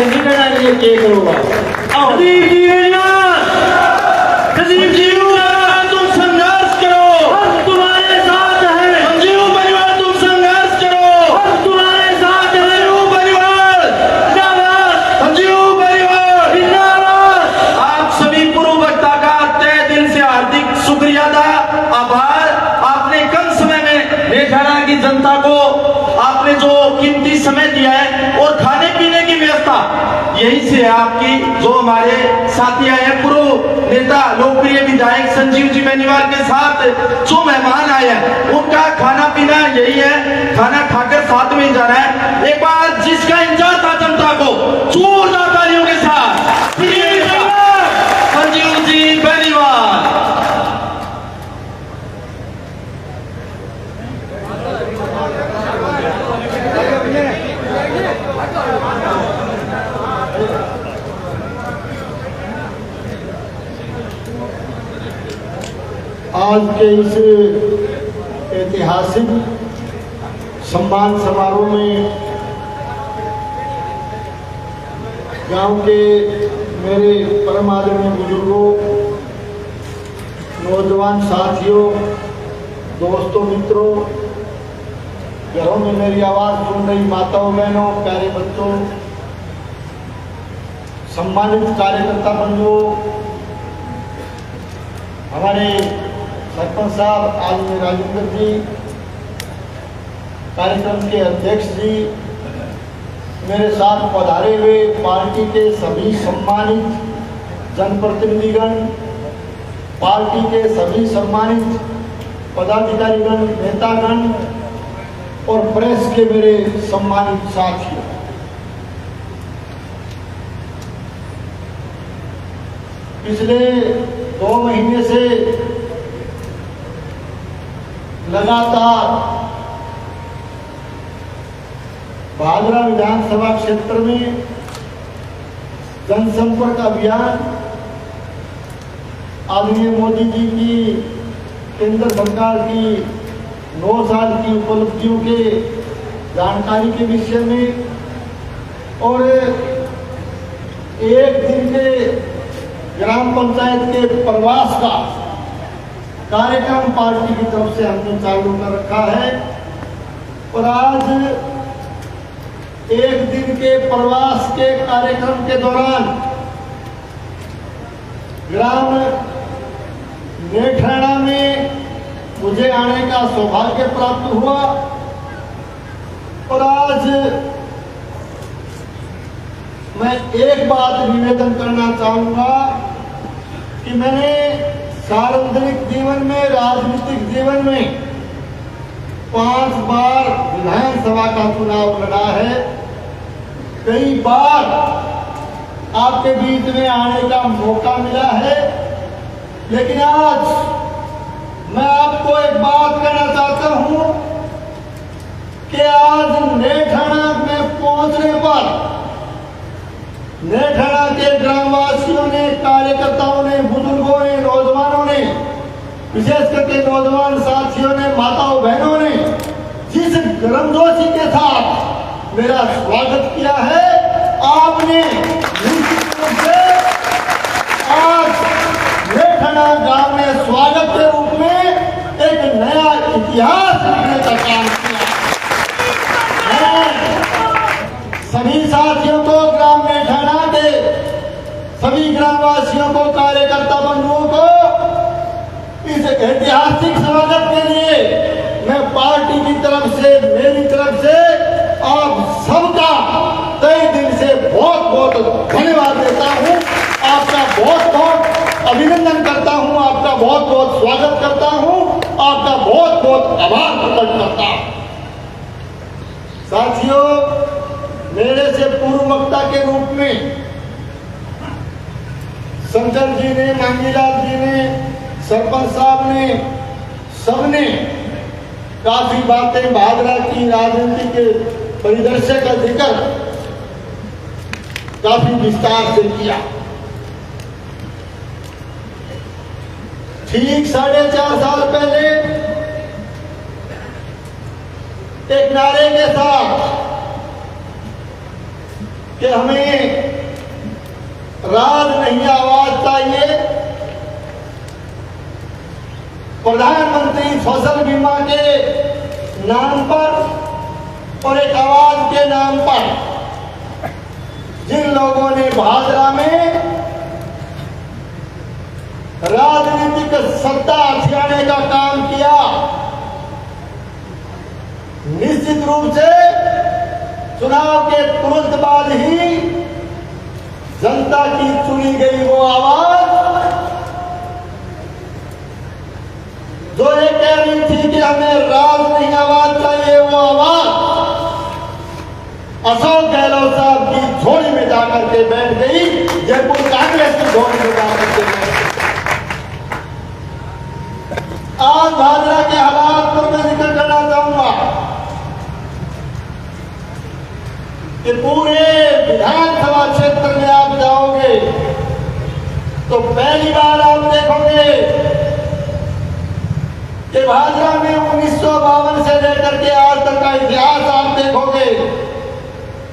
के करूँगा। सदीप जी सदीप जी तुम संघर्ष करो, हम तुम्हारे साथ हैं। संजीव परिवार तुम संघर्ष करो, हम तुम्हारे साथ हैं। संजीव परिवार जिंदाबाद, संजीव परिवार जिंदाबाद। आप सभी पूर्व वक्ता का तहे दिल से हार्दिक शुक्रिया था, आभार। आपने कम समय में मेघालय की जनता को आपने जो कीमती समय दिया है और खाने पीने की व्यवस्था यही से आपकी। जो हमारे साथी आए हैं पूर्व नेता लोकप्रिय विधायक संजीव जी बेनीवाल के साथ जो मेहमान आए हैं उनका खाना पीना यही है, खाना खाकर साथ में जा रहा है। एक बार जिसका इंतजार था जनता को जोरदार तालियों के साथ संजीव जी बेनीवाल। आज के इस ऐतिहासिक सम्मान समारोह में गांव के मेरे परम आदरणीय बुजुर्गों, नौजवान साथियों, दोस्तों, मित्रों, घरों में मेरी आवाज़ सुन रही माताओं, बहनों, प्यारे बच्चों, सम्मानित कार्यकर्ता बंधुओं, हमारे सरपंच साहब आदरणीय राजेंद्र जी, कार्यक्रम के अध्यक्ष जी, मेरे साथ पधारे हुए पार्टी के सभी सम्मानित जनप्रतिनिधिगण, पार्टी के सभी सम्मानित पदाधिकारीगण, नेतागण और प्रेस के मेरे सम्मानित साथियों, पिछले 2 महीने से लगातार भादरा विधानसभा क्षेत्र में जनसंपर्क अभियान आदरणीय मोदी जी की केंद्र सरकार की 9 साल की उपलब्धियों के जानकारी के विषय में और एक दिन के ग्राम पंचायत के प्रवास का कार्यक्रम पार्टी की तरफ से हमने चालू कर रखा है। और आज एक दिन के प्रवास के कार्यक्रम के दौरान ग्राम नेठराणा में मुझे आने का सौभाग्य प्राप्त हुआ। और आज मैं एक बात निवेदन करना चाहूंगा कि मैंने सार्वजनिक जीवन में, राजनीतिक जीवन में 5 बार विधानसभा का चुनाव लड़ा है। कई बार आपके बीच में आने का मौका मिला है, लेकिन आज मैं आपको एक बात कहना चाहता हूं कि आज नेठाणा में पहुंचने पर नेठाणा के ग्रामवासियों ने, कार्यकर्ताओं ने, बुजुर्गों ने, नौजवानों ने, विशेष करके नौजवान साथियों ने, माताओं बहनों ने जिस गर्मजोशी के साथ मेरा स्वागत किया है, आपने निश्चित रूप से आज नेठाणा गांव में स्वागत के रूप में एक नया इतिहास लिखने का काम किया। सभी साथियों को, ग्राम नेठाणा के सभी ग्रामवासियों को, कार्यकर्ता बंधुओं को इस ऐतिहासिक स्वागत के लिए मैं पार्टी की तरफ से, मेरी तरफ से आप सबका तहे दिल से बहुत बहुत धन्यवाद देता हूं। आपका बहुत बहुत अभिनंदन करता हूं, आपका बहुत बहुत स्वागत करता हूं, आपका बहुत बहुत आभार प्रकट करता हूं। साथियों, मेरे से पूर्व वक्ता के रूप में संजय जी ने, मांगीलाल जी ने, सरपंच साहब ने, सबने काफी बातें भादरा की राजनीति के परिदृश्य का जिक्र काफी विस्तार से किया। ठीक 4.5 साल पहले एक नारे के साथ कि हमें राज नहीं आवाज चाहिए। प्रधानमंत्री फसल बीमा के नाम पर और एक आवाज के नाम पर जिन लोगों ने भादरा में राजनीतिक सत्ता हथियाने का काम किया, निश्चित रूप से चुनाव के तुरंत बाद ही जनता की चुनी गई वो आवाज जो ये कह रही थी कि हमें राज नहीं आवाज चाहिए, वो आवाज अशोक गहलोत साहब की झोली में जाकर के बैठ गई, जयपुर कांग्रेस की झोली में जाकर के बैठ गई। आज भादरा के हालात पर मैं जिक्र करना चाहूंगा कि पूरे विधानसभा क्षेत्र में आप जाओगे तो पहली बार आप देखोगे कि भादरा में 1952 से लेकर के आज तक का इतिहास आप देखोगे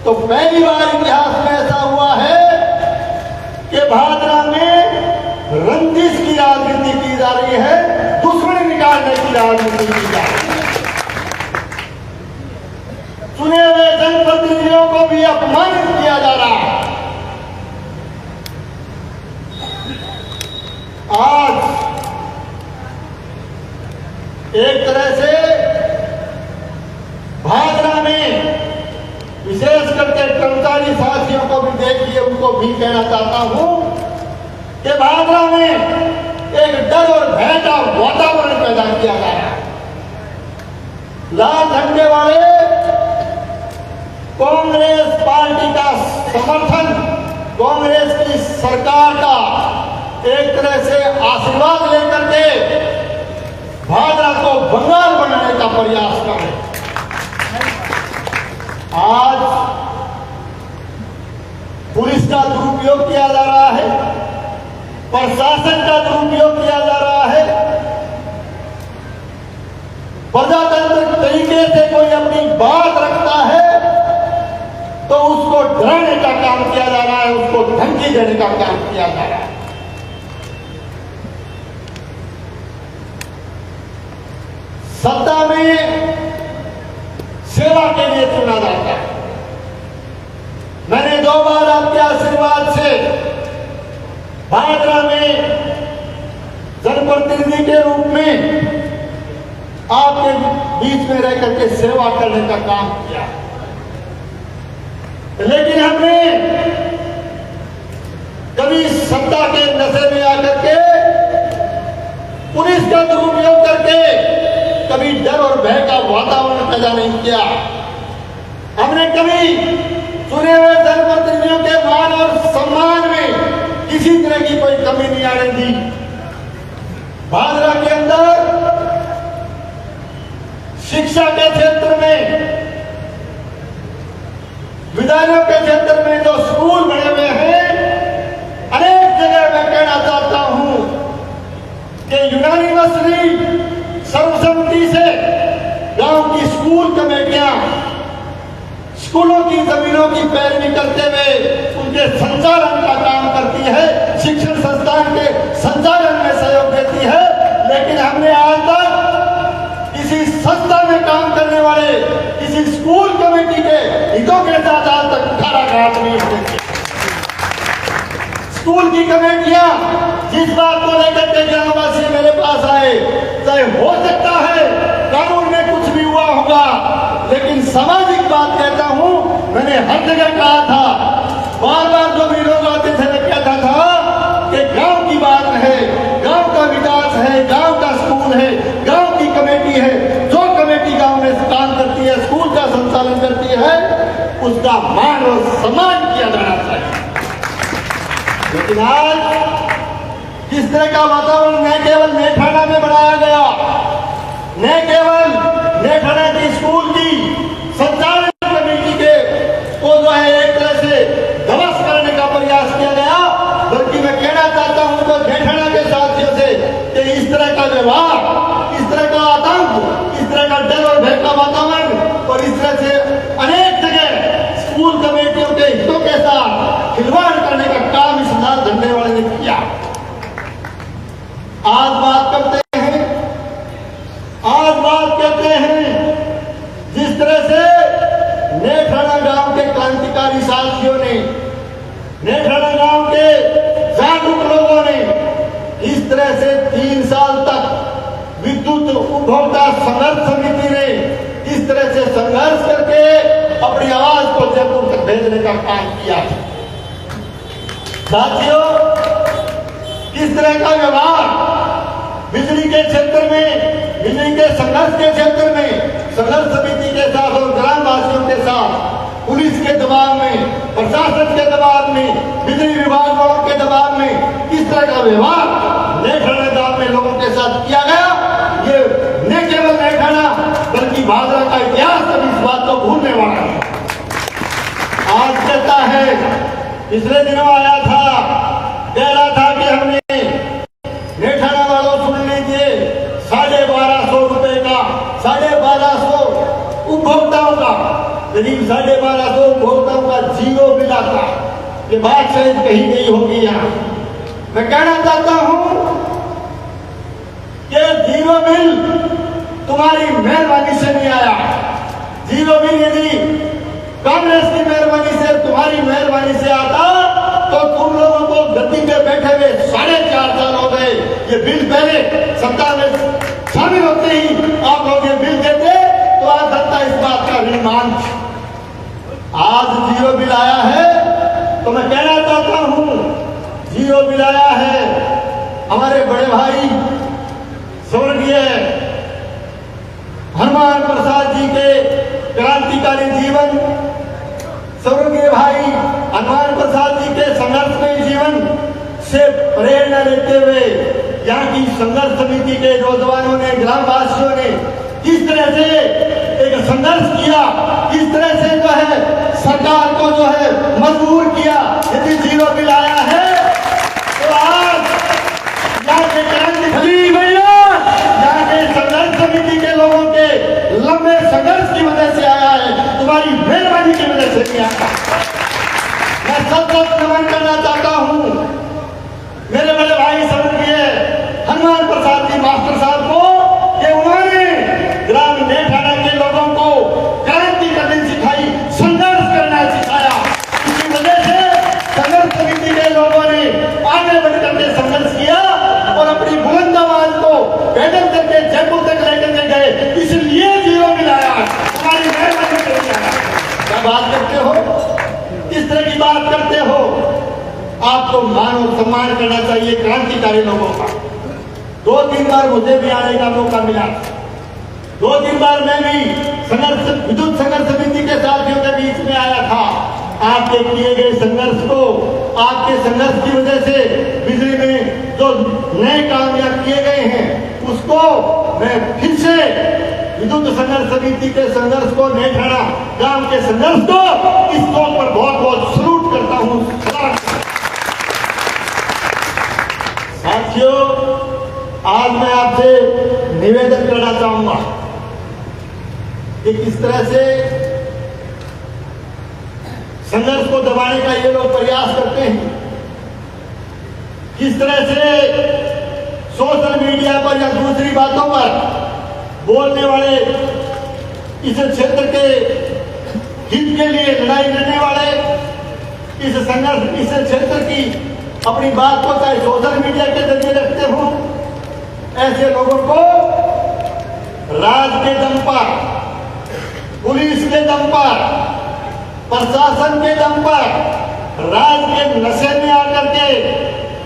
तो पहली बार इतिहास में ऐसा हुआ है कि भादरा में रंजिश की राजनीति की जा रही है, दुश्मनी निकालने की राजनीति की जा रही है। चुने हुए जनप्रतिनिधियों को भी अपमानित किया जा रहा है। आज एक तरह से भादरा में विशेष करके कर्मचारी साथियों को भी देखिए, उनको भी कहना चाहता हूं कि भादरा में एक डर और भय का वातावरण पैदा किया जा रहा है। लाल झंडे वाले कांग्रेस पार्टी का समर्थन, कांग्रेस की सरकार का एक तरह से आशीर्वाद लेकर के भादरा को बंगाल बनाने का प्रयास कर रहे हैं। आज पुलिस का दुरुपयोग किया जा रहा है, प्रशासन का दुरुपयोग किया जा रहा है। प्रजातांत्रिक तरीके से कोई अपनी बात रखता है तो उसको डराने का काम किया जा रहा है, उसको धमकी देने का काम किया जा रहा है। सत्ता में सेवा के लिए चुना जाता है। मैंने 2 बार आपके आशीर्वाद से भादरा में जनप्रतिनिधि के रूप में आपके बीच में रह करके सेवा करने का काम किया, लेकिन हमने कभी सत्ता के नशे में आकर के पुलिस का दुरुपयोग करके कभी डर और भय का वातावरण पैदा नहीं किया। हमने कभी चुने हुए जनप्रतिनिधियों के मान और सम्मान में किसी तरह की कोई कमी नहीं आने दी। भादरा के अंदर शिक्षा के क्षेत्र में, विद्यालयों के क्षेत्र में जो स्कूल बने हुए हैं, अनेक जगह मैं कहना चाहता हूं कि यूनानिमसली सर्वसम्मति से गांव की स्कूल कमेटियां स्कूलों की जमीनों की पैरवी करते हुए उनके संचालन का काम करती है, शिक्षण संस्थान के संचालन में सहयोग देती है। लेकिन हमने आज तक किसी संस्था में काम करने वाले किसी स्कूल कमेटी के हितों के साथ आज तक खड़ा नहीं देते। स्कूल की कमेटियां जिस बात को लेकर के ग्रामवासी मेरे पास आए, चाहे हो सकता है कानून में कुछ भी हुआ होगा, लेकिन सामाजिक बात कहता हूं, मैंने हर जगह कहा था, बार बार जो भी लोग आते थे मैं कहता था कि गांव की बात है, गांव का विकास है, गांव का स्कूल है, गांव की कमेटी है, जो कमेटी गांव में काम करती है, स्कूल का संचालन करती है, उसका मान और सम्मान किया जाना चाहिए। लेकिन आज किस तरह का वातावरण न केवल नेठाना में बनाया गया, न केवल नेठाना की स्कूल की संचालन कमेटी के को जो है एक तरह से ध्वस्त करने का प्रयास किया गया, बल्कि मैं कहना चाहता हूं तो नेठाना के साथियों से कि इस तरह का व्यवहार, इस तरह का आतंक, इस तरह का डर और भय का वातावरण और इस तरह से अनेक जगह स्कूल कमेटियों के हितों के झंडे वाले ने किया। आज बात करते हैं जिस तरह से नेठाना गांव के क्रांतिकारी साथियों ने, नेठाना गांव के जागरूक लोगों ने इस तरह से 3 साल तक विद्युत उपभोक्ता संघर्ष समिति ने इस तरह से संघर्ष करके अपनी आवाज को जयपुर तक भेजने का काम किया। साथियों, इस तरह का व्यवहार बिजली के क्षेत्र में, बिजली के संघर्ष के क्षेत्र में संघर्ष समिति के साथ और ग्रामवासियों के साथ पुलिस के दबाव में, प्रशासन के दबाव में, बिजली विभाग वालों के दबाव में इस तरह का व्यवहार नेठाना गांव में लोगों के साथ किया गया। ये न केवल नेठाना बल्कि भादरा का इतिहास कभी इस बात को भूलने वाला है। आज कहता है, पिछले दिनों आया था, कह रहा था कि हमने नेठाना वालों सुन लीजिए 1250 रुपए का, 1250 उपभोक्ताओं का, करीब 1250 उपभोक्ताओं का जीरो बिल आता। ये बात शायद कही गई होगी यहाँ। मैं कहना चाहता हूं कि जीरो बिल तुम्हारी मेहरबानी से नहीं आया। जीरो बिल यदि कांग्रेस की मेहरबानी से, तुम्हारी मेहरबानी से आता तो तुम लोगों को गद्दी पे बैठे हुए 4.5 साल हो गए। ये बिल पहले सत्ता में शामिल होते ही आप लोग ये बिल देते तो आज सत्ता इस बात का निर्माण। आज जीरो बिल आया है तो मैं कहना चाहता हूं, जीरो बिल आया है। हमारे बड़े भाई स्वर्गीय हनुमान प्रसाद जी के क्रांतिकारी जीवन, स्वर्गीय भाई हनुमान प्रसाद जी के संघर्षमय जीवन से प्रेरणा लेते हुए यहाँ की संघर्ष समिति के नौजवानों ने, ग्रामवासियों ने किस तरह से एक संघर्ष किया, किस तरह से जो है सरकार को जो है मजबूर किया। यदि जीरो बिल आया है तो आज यहाँ के क्रांतिकारी यहाँ के संघर्ष समिति के लोगों के लंबे संघर्ष की वजह से आया है, तुम्हारी मेहरबानी की वजह से नहीं आया। मैं सतत नमन करना चाहता हूं मेरे बड़े भाई स्वर्गीय हनुमान प्रसाद जी मास्टर साहब को कि उन्होंने ग्राम नेठाना के लोगों को क्रांति करनी सिखाई, संघर्ष करना सिखाया। इसी वजह से संघर्ष समिति के लोगों ने आगे बढ़कर के संघर्ष किया और अपनी बुलंद आवाज को पैदल करके जयपुर तक लेकर के गए। इसलिए जीरो बिल आया, हमारी मेहरबानी करके आया। क्या बात करते हो, इस तरह की बात करते हो। आपको मान और सम्मान करना चाहिए क्रांतिकारी लोगों का। 2-3 बार मुझे भी आने का मौका मिला, 2-3 बार मैं भी विद्युत संघर्ष समिति के साथियों के बीच में आया था। आपके किए गए संघर्ष को, आपके संघर्ष की वजह से बिजली में जो नए काम यहाँ किए गए हैं उसको मैं फिर से विद्युत संघर्ष समिति के संघर्ष को, नेठाना गांव के संघर्ष को इस तौर पर बहुत बहुत सलूट करता हूं। साथियों, आज मैं आपसे निवेदन करना चाहूंगा कि किस तरह से संघर्ष को दबाने का ये लोग प्रयास करते हैं, किस तरह से सोशल मीडिया पर या दूसरी बातों पर बोलने वाले, इस क्षेत्र के हित के लिए लड़ाई लड़ने वाले, इस संघर्ष, इस क्षेत्र की अपनी बात को चाहे सोशल मीडिया के जरिए रखते हो, ऐसे लोगों को राज के दम पर, पुलिस के दम पर, प्रशासन के दम पर, राज के नशे में आकर के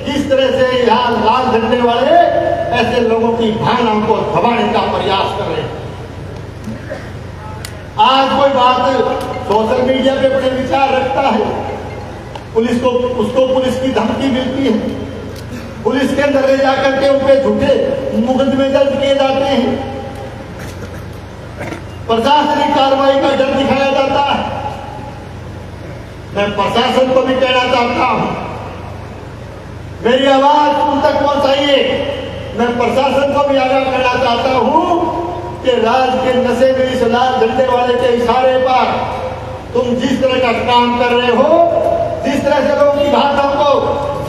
किस तरह से यहाँ लाल झंडे वाले ऐसे लोगों की भावनाओं को दबाने का प्रयास कर रहे हैं। आज कोई बात सोशल मीडिया पे अपने विचार रखता है, पुलिस को, उसको पुलिस की धमकी मिलती है, पुलिस के अंदर ले जाकर के उन पे झूठे मुकदमे दर्ज किए जाते हैं, प्रशासनिक कार्रवाई का डर दिखाया जाता है। मैं प्रशासन को भी कहना चाहता हूं, मेरी आवाज उन तक पहुंचाइए। मैं प्रशासन को भी आगाह करना चाहता हूं कि राज के नशे में इस लाल झंडे वाले के इशारे पर तुम जिस तरह का काम कर रहे हो, जिस तरह से लोगों की भाषाओं को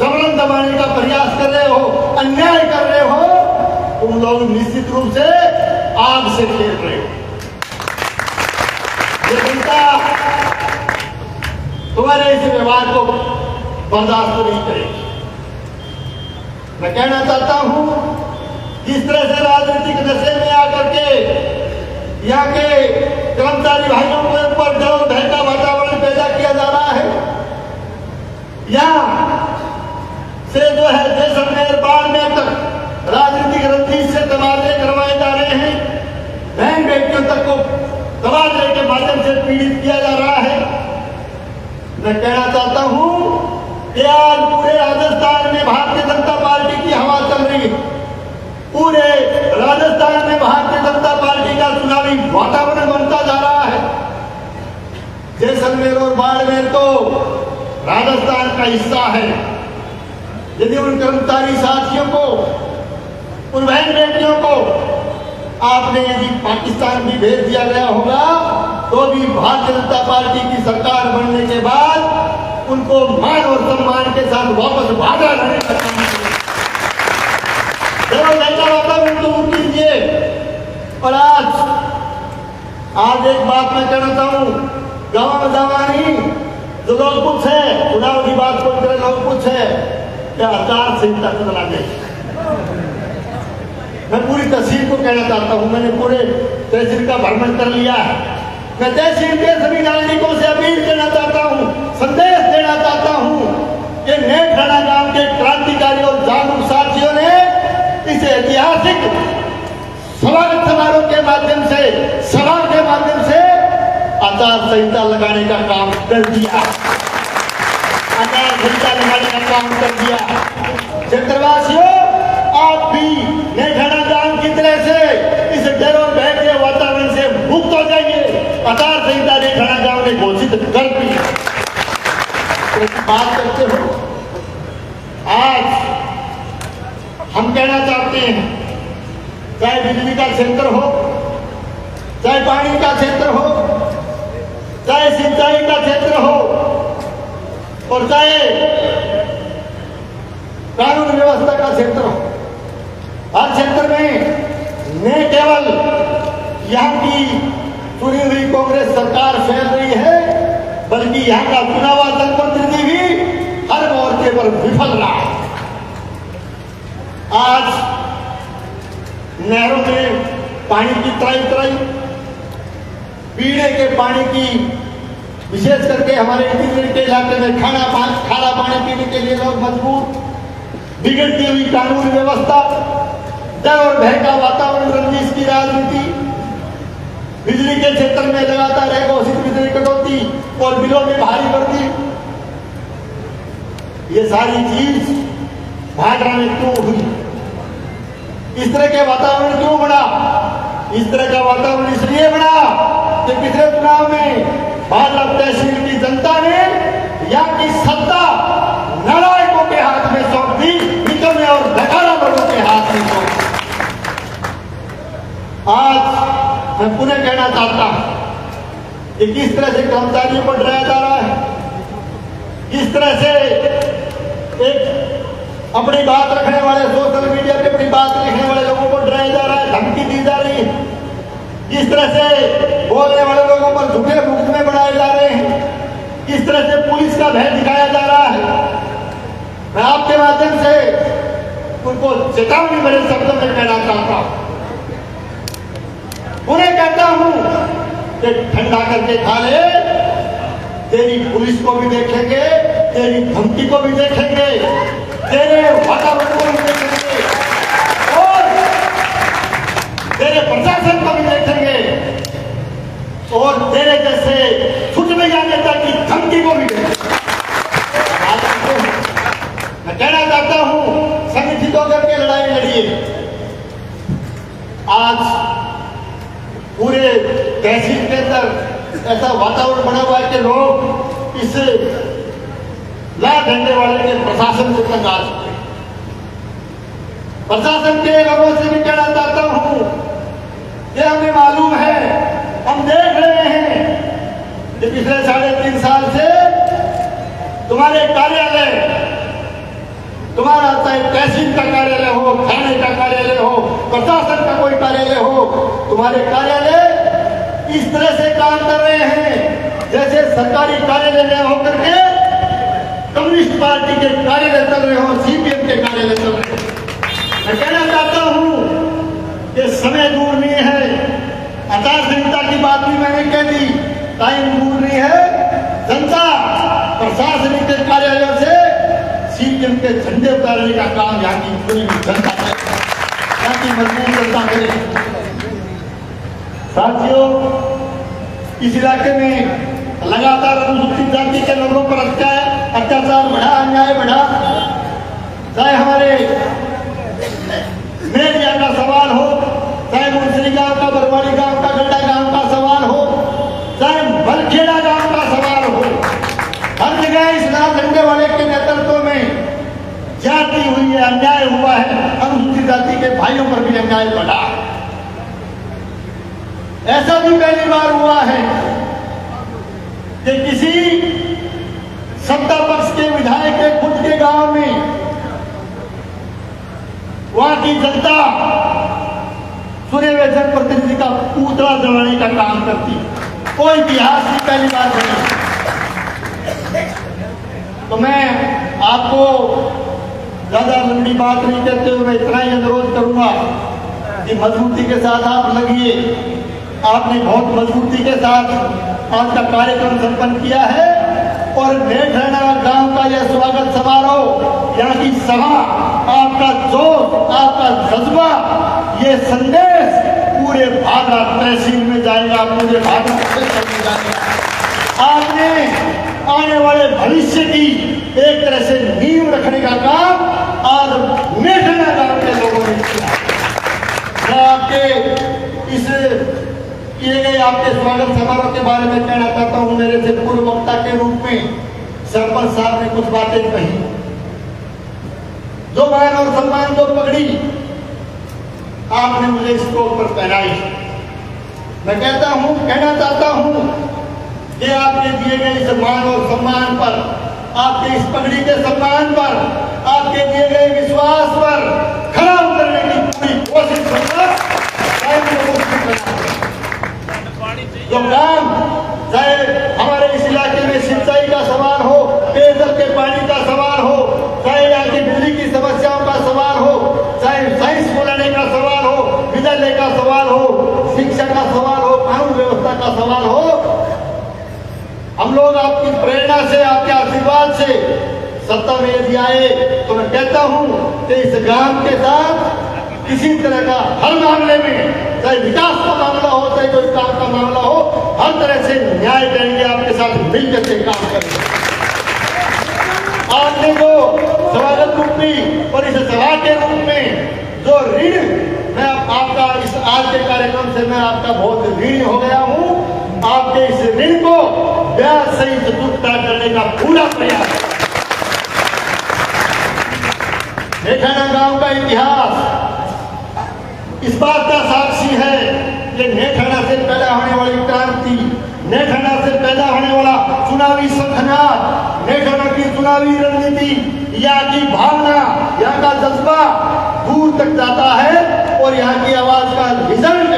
जबरन दबाने का प्रयास कर रहे हो, अन्याय कर रहे हो, तुम लोग निश्चित रूप से आग से खेल रहे हो। ये जनता तुम्हारे इस व्यवहार को बर्दाश्त नहीं करेगी। मैं कहना चाहता हूं, जिस तरह से राजनीतिक नशे में आकर के यहाँ के कर्मचारी भाइयों के ऊपर डर भय का वातावरण पैदा किया जा रहा है, यहाँ से जो है जैसलमेर बाड़मेर तक राजनीतिक रंजिश से तबादले करवाए जा रहे हैं, बहन बेटियों तक को तबादले के माध्यम से पीड़ित किया जा रहा है। मैं कहना चाहता हूं कि आज पूरे राजस्थान में भारतीय जनता पार्टी की हवा चल रही है। पूरे राजस्थान में भारतीय जनता पार्टी का चुनावी वातावरण बनता जा रहा है। जैसलमेर और बाड़मेर तो राजस्थान का हिस्सा है। यदि उन कर्मचारी साथियों को, उन बहन बेटियों को आपने यदि पाकिस्तान भी भेज दिया गया होगा, तो भी भारतीय जनता पार्टी की सरकार बनने के बाद उनको मान और सम्मान के साथ वापस भागा लाने का काम करें। वातावरण दूर कीजिए। और आज एक बात मैं कहना चाहूं, गांव में जवानी जो लोग कुछ है, चुनाव की बात को करे लोग कुछ है, क्या आचार संहिता बदला गई। मैं पूरी तहसील को कहना चाहता हूं, मैंने पूरे तहसील का भ्रमण कर लिया है। मैं तहसील के सभी नागरिकों से अपील करना चाहता हूं, संदेश देना चाहता हूं कि नेठाना गांव के क्रांतिकारी और जागरूक साथियों ने इस ऐतिहासिक स्वागत समारोह के माध्यम से, सभा के माध्यम से आचार संहिता लगाने का काम कर दिया। आचार संहिता लगाने का काम कर दिया। क्षेत्रवासियों, आप भी नेठाना गांव की तरह से इस डर और भय के वातावरण से मुक्त हो जाइए। आचार संहिता नेठाना गांव ने घोषित कर दी। बात करते हो, आज हम कहना चाहते हैं, चाहे बिजली का क्षेत्र हो, चाहे पानी का क्षेत्र हो, चाहे सिंचाई का क्षेत्र हो, और चाहे कानून व्यवस्था का क्षेत्र हो, हर क्षेत्र में न केवल यहाँ की चुनी हुई कांग्रेस सरकार फैल रही है, बल्कि यहाँ का चुनाव जनप्रतिनिधि भी हर मोर्चे पर विफल रहा है। आज नहरों में पानी की त्राई, पीने के पानी की, विशेष करके हमारे के इलाके में खारा पानी पीने के लिए लोग मजबूर, बिगड़ती हुई कानून व्यवस्था, डर और भय का वातावरण, रंजिश की राजनीति, बिजली के क्षेत्र में लगातार है घोषित बिजली कटौती और बिलों में भारी वृद्धि। ये सारी चीज भाजपा में क्यों हुई? इस तरह के वातावरण क्यों बना? इस तरह का वातावरण इसलिए बना कि पिछले चुनाव में भाजपा तहसील की जनता ने यहाँ की सत्ता नालायकों के हाथ में सौंप दी, निकम्मे और बेकारा लोगों के हाथ में सौंप दी। आज मैं पुनः कहना चाहता हूं कि किस तरह से कर्मचारियों को डराया जा रहा है, किस तरह से एक अपनी बात रखने वाले, सोशल मीडिया पे अपनी बात लिखने वाले लोगों को डराया जा रहा है, धमकी दी जा रही है, किस तरह से बोलने वाले लोगों पर झूठे मुकदमे बनाए जा रहे हैं, किस तरह से पुलिस का भय दिखाया जा रहा है। मैं आपके माध्यम से उनको चेतावनी मेरे शब्दों में कहना चाहता हूं, उन्हें कहता हूं कि ठंडा करके खा ले, तेरी पुलिस को भी देखेंगे, तेरी धमकी को भी देखेंगे, तेरे वातावरण को भी देखेंगे और तेरे प्रशासन को भी देखेंगे और तेरे जैसे छुट में जाने तक की धमकी को भी देखेंगे। मैं कहना चाहता हूं, संगठित होकर के लड़ाई लड़िए। आज पूरे तहसील के अंदर ऐसा वातावरण बना हुआ है कि लोग इस ला डंडे वाले के प्रशासन से तंग आ चुके हैं। प्रशासन के लोगों से भी कहना चाहता हूं कि हमें मालूम है, हम देख रहे हैं कि पिछले 3.5 साल से तुम्हारे कार्यालय, तुम्हारा चाहे तहसील का कार्यालय हो, थाने का कार्यालय हो, प्रशासन का कोई कार्यालय हो, तुम्हारे कार्यालय इस तरह से काम कर रहे हैं जैसे सरकारी कार्यालय में होकर के कम्युनिस्ट पार्टी के कार्यालय चल रहे हो, सीपीएम के कार्यालय चल रहे हो। मैं कहना चाहता हूं कि समय दूर नहीं है, आचार संहिता की बात भी मैंने कह दी, टाइम दूर नहीं है। जनता प्रशासनिक के कार्यालयों से सीपीएम के झंडे उतारने का काम यहाँ की पूरी जनता करे, यहाँ की मजबूत जनता करे। साथियों, इस इलाके में लगातार अनुसूचित जाति के लोगों पर अत्याचार बढ़ा, अन्याय बढ़ा, चाहे हमारे मेरिया का सवाल हो, चाहे मुंसरी गांव का, बरवाड़ी गांव का, गड्ढा गांव का सवाल हो, चाहे बलखेड़ा गांव का सवाल हो, हर जगह इस लाल झंडे वाले के नेतृत्व में जाति हुई है, अन्याय हुआ है, अनुसूचित जाति के भाइयों पर भी अन्याय बढ़ा। ऐसा भी पहली बार हुआ है कि किसी सत्ता पक्ष के विधायक के खुद के गांव में वहां की जनता चुने हुए जनप्रतिनिधि का पुतला जलाने का काम करती है। कोई इतिहास की पहली बार बनी। तो मैं आपको ज्यादा लंबी बात नहीं करते हुए मैं इतना ही अनुरोध करूंगा कि मजबूती के साथ आप लगिए। आपने बहुत मजबूती के साथ आज का कार्यक्रम संपन्न किया है और नेठहना गांव का यह स्वागत समारोह, यहाँ की सभा, आपका जोश, आपका जज्बा, ये संदेश पूरे भारत तहसील में जाएगा, पूरे भारत में जाएगा। आपने आने वाले भविष्य की एक तरह से नींव रखने का काम आज नेठहना गांव के लोगों ने किया। मैं आपके इस किए गए आपके स्वागत समारोह के बारे में कहना चाहता हूं। मेरे से पूर्व वक्ता के रूप में सरपंच साहब ने कुछ बातें कही। जो मान और सम्मान, जो पगड़ी आपने मुझे इस स्टोर पर पहनाई, मैं कहना चाहता हूं कि आपके दिए गए इस मान और सम्मान पर, आपके इस पगड़ी के सम्मान पर, आपके दिए गए विश्वास पर खरा उतरने की पूरी कोशिश करूंगा। जो काम, चाहे हमारे इस इलाके में सिंचाई का सवाल हो, पेयजल के पानी का सवाल हो, चाहे यहाँ की बिजली की समस्याओं का सवाल हो, चाहे साइंस बोलाने का सवाल हो, विद्यालय का सवाल हो, शिक्षा का सवाल हो, कानून व्यवस्था का सवाल हो, हम लोग आपकी प्रेरणा से, आपके आशीर्वाद से सत्ता में यदि आए तो मैं कहता हूं कि इस गांव के साथ किसी तरह का हर मामले में, चाहे विकास का मामला हो, चाहे कोई काम का मामला हो, हर तरह से न्याय करेंगे, आपके साथ मिलकर के काम करेंगे। आपने जो स्वागत रूप में और इस सभा के रूप में जो ऋण, मैं आपका इस आज के कार्यक्रम से मैं आपका बहुत ऋणी हो गया हूं। आपके इस ऋण को ब्याज सहित चुकता करने का पूरा प्रयास। नेठहना गांव का इतिहास इस बात का साक्षी है कि नेठहना से पैदा होने वाली क्रांति, नेठहना से पैदा होने वाला चुनावी संघनाट, नेठहना की चुनावी रणनीति, यहाँ की भावना, यहाँ का जज्बा दूर तक जाता है और यहाँ की आवाज का रिजल्ट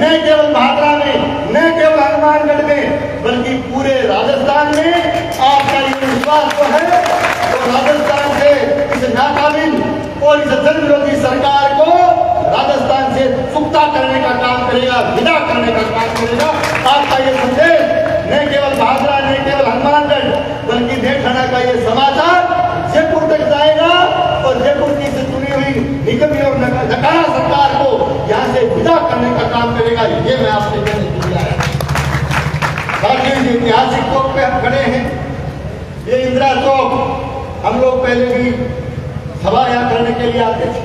न केवल भादरा में, न केवल हनुमानगढ़ में, बल्कि पूरे राजस्थान में आपका ये विश्वास तो है। तो राजस्थान से इस नाकाबिल और इस जनविरोधी सरकार को राजस्थान से चुकता करने का काम करेगा, विदा करने का काम करेगा। आपका ये संदेश न केवल भादरा, न केवल हनुमानगढ़, बल्कि नेठहना का ये समाचार जयपुर तक जाएगा और जयपुर की चुनी हुई निकमी और नकारा सरकार को यहाँ से विदा करने का काम करेगा। ये मैं आपसे कहने के लिए आया। बाकी ऐतिहासिक चौक पे हम खड़े हैं, ये इंदिरा चौक, हम लोग पहले भी सभा यहाँ करने के लिए आते थे,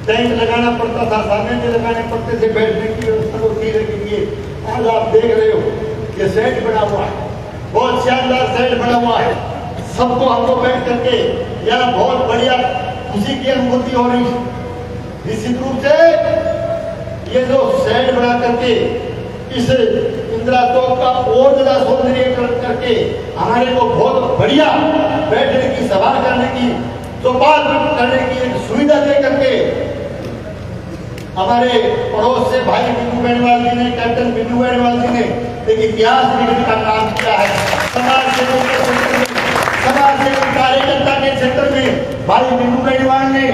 टेंट लगाना पड़ता था, सामने लगाने पड़ते थे, बैठने की व्यवस्था होती है। लेकिन ये आज आप देख रहे हो ये सेट बना हुआ है, बहुत शानदार सेट बना हुआ है। सबको हमको बैठ करके यहाँ बहुत बढ़िया खुशी की अनुभूति हो रही है। निश्चित रूप से ये जो सेट बना करके इस इंदिरा चौक का और ज्यादा सौंदर्यीकरण करके हमारे को बहुत बढ़िया बैठने की, सभा करने की चौपाल करने की एक सुविधा दे करके हमारे पड़ोस से भाई बिन्नू बेनीवाल जी ने, कैप्टन बिन्नू बेनीवाल जी ने एक इतिहास लिखने का काम किया है। समाज सेवी कार्यकर्ता के क्षेत्र में भाई बिन्नू बेनीवाल ने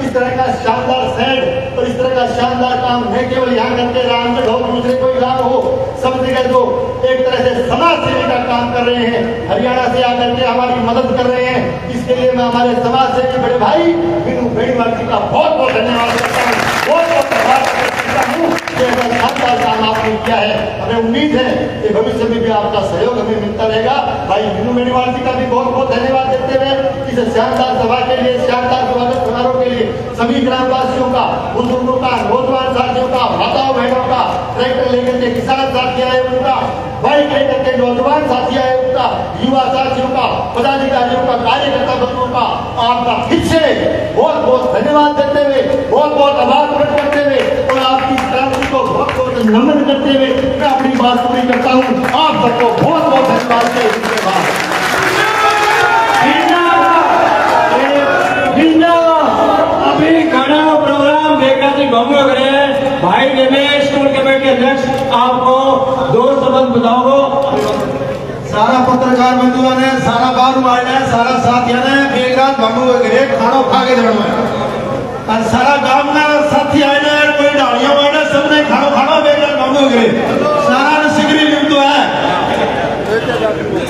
इस तरह का शानदार शेड और इस तरह का शानदार काम नहीं केवल यहाँ करके रामगढ़ हो, दूसरे कोई गाँव हो, सब जगह जो एक तरह से समाज सेवी का काम कर रहे हैं, हरियाणा से आकर के हमारी मदद कर रहे हैं। इसके लिए मैं हमारे समाज सेवी बड़े भाई बिन्नू बेनीवाल जी का बहुत बहुत धन्यवाद करता हूँ, बहुत बहुत आभार करता हूँ कि ऐसा शानदार काम आपने किया है। हमें उम्मीद है कि भविष्य में भी आपका सहयोग हमें मिलता रहेगा। भाई बिन्नू बेनीवाल जी का भी बहुत बहुत धन्यवाद देते हुए इस शानदार सभा के लिए, शानदार स्वागत समारोह के लिए सभी ग्रामवासियों का, बुजुर्गों का, नौजवान साथियों का, माताओं बहनों का, ट्रैक्टर लेकर के किसान साथी आए उनका, बाइक लेकर के नौजवान साथी आए उनका, युवा साथियों का, पदाधिकारियों का, कार्यकर्ता बंधुओं का आपका फिर से बहुत बहुत धन्यवाद देते हुए, बहुत बहुत आभार प्रकट करते हुए और आपकी क्रांति को बहुत बहुत नमन करते हुए मैं अपनी बात पूरी करता हूँ। आप सबको बहुत बहुत धन्यवाद के अभी खड़ा प्रोग्राम देखा थी घूमो करे भाई रमेश स्कूल कमेटी अध्यक्ष आपको दो शब्द बताओ। सारा पत्रकार बंधुओं ने, सारा बारू भाई ने, सारा साथियों ने एक रात भंगू घरे खानो खा के जाना है और सारा गांव का साथी आए ने, कोई डालियां आए ने, सबने खानो खाना एक रात भंगू घरे सारा ने सिगरी लिम तो है।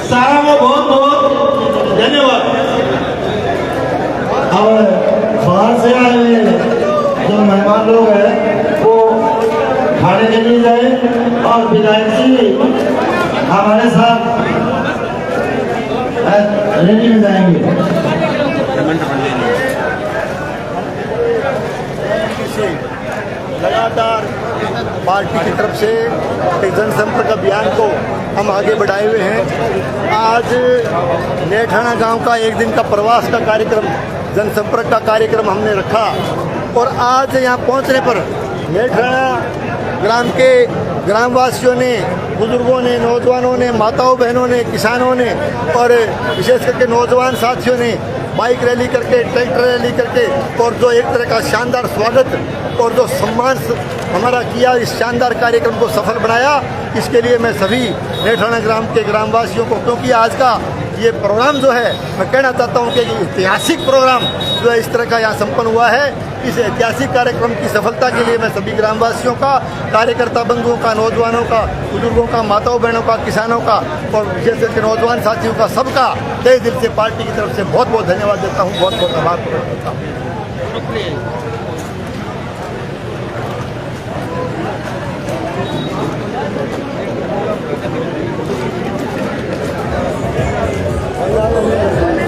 सारा को बहुत बहुत धन्यवाद। और बाहर से आए हुए जो मेहमान लोग हैं वो खाने के लिए जाए और विधायक जी हमारे साथ रैली में जाएंगे। लगातार पार्टी की तरफ से एक जनसंपर्क अभियान को हम आगे बढ़ाए हुए हैं। आज नेठाना गांव का एक दिन का प्रवास का कार्यक्रम, जनसंपर्क का कार्यक्रम हमने रखा और आज यहाँ पहुँचने पर नेठाना ग्राम के ग्रामवासियों ने, बुजुर्गों ने, नौजवानों ने, माताओं बहनों ने, किसानों ने और विशेष करके नौजवान साथियों ने बाइक रैली करके, ट्रैक्टर रैली करके और जो एक तरह का शानदार स्वागत और जो सम्मान हमारा किया, इस शानदार कार्यक्रम को सफल बनाया। इसके लिए मैं सभी नेठाना ग्राम के ग्रामवासियों को, क्योंकि आज का ये प्रोग्राम जो है मैं कहना चाहता हूँ कि ऐतिहासिक प्रोग्राम जो है इस तरह का यहाँ संपन्न हुआ है। इस ऐतिहासिक कार्यक्रम की सफलता के लिए मैं सभी ग्रामवासियों का, कार्यकर्ता बंधुओं का, नौजवानों का, बुजुर्गों का, माताओं बहनों का, किसानों का और विशेष करके नौजवान साथियों का, सबका तहे दिल से पार्टी की तरफ से बहुत बहुत धन्यवाद देता हूँ, बहुत बहुत आभार प्रकट करता हूँ।